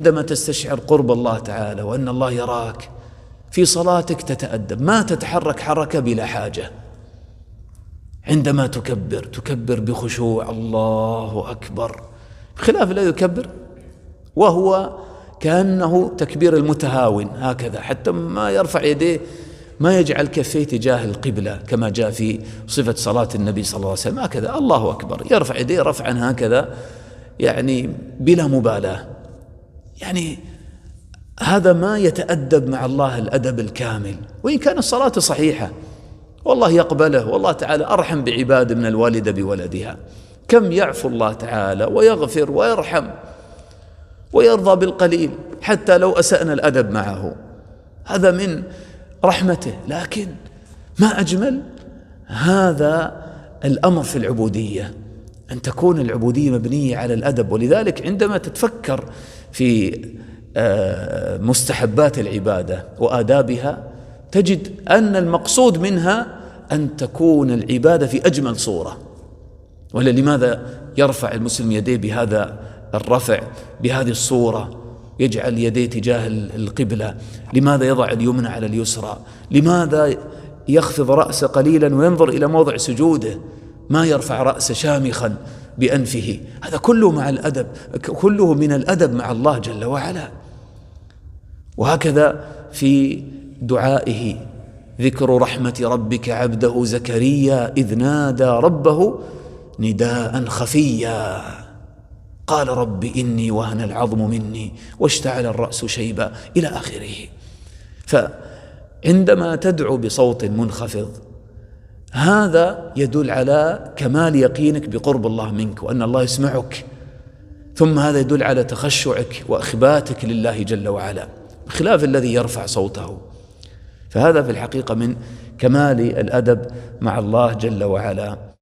عندما تستشعر قرب الله تعالى وأن الله يراك في صلاتك تتأدب، ما تتحرك حركة بلا حاجة. عندما تكبر بخشوع، الله أكبر، بخلاف الذي يكبر وهو كأنه تكبير المتهاون هكذا، حتى ما يرفع يديه، ما يجعل كفيه تجاه القبلة كما جاء في صفة صلاة النبي صلى الله عليه وسلم، هكذا الله أكبر، يرفع يديه رفعا هكذا يعني بلا مبالاة. يعني هذا ما يتأدب مع الله الأدب الكامل، وإن كان الصلاة صحيحة والله يقبله، والله تعالى أرحم بعباده من الوالدة بولدها. كم يعفو الله تعالى ويغفر ويرحم ويرضى بالقليل حتى لو أسأنا الأدب معه، هذا من رحمته. لكن ما أجمل هذا الأمر في العبودية، أن تكون العبودية مبنية على الأدب. ولذلك عندما تتفكر في مستحبات العبادة وآدابها تجد أن المقصود منها أن تكون العبادة في أجمل صورة. ولماذا يرفع المسلم يديه بهذا الرفع بهذه الصورة؟ يجعل يديه تجاه القبلة. لماذا يضع اليمنى على اليسرى؟ لماذا يخفض رأسه قليلا وينظر إلى موضع سجوده؟ ما يرفع رأسه شامخا بأنفه. هذا كله مع الأدب، كله من الأدب مع الله جل وعلا. وهكذا في دعائه، ذكر رحمة ربك عبده زكريا إذ نادى ربه نداء خفيا قال رب إني وهن العظم مني واشتعل الرأس شيبا إلى آخره. فعندما تدعو بصوت منخفض هذا يدل على كمال يقينك بقرب الله منك وأن الله يسمعك، ثم هذا يدل على تخشعك وإخباتك لله جل وعلا، بخلاف الذي يرفع صوته. فهذا في الحقيقة من كمال الأدب مع الله جل وعلا.